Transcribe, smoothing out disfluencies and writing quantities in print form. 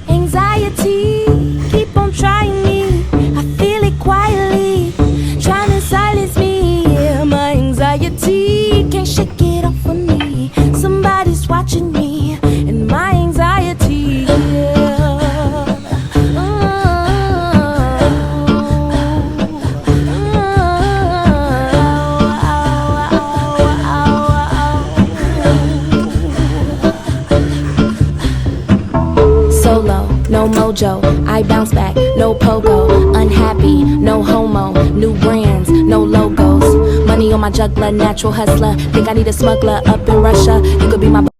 Anxiety, keep on trying me. I feel it quietly, trying to silence me. Yeah, my anxiety can't shake it off of me. Somebody's watching me, and my anxiety. Solo, no mojo, I bounce back, no pogo. Unhappy, no homo, new brands, no logos. Money on my juggler, natural hustler. Think I need a smuggler up in Russia. You could be my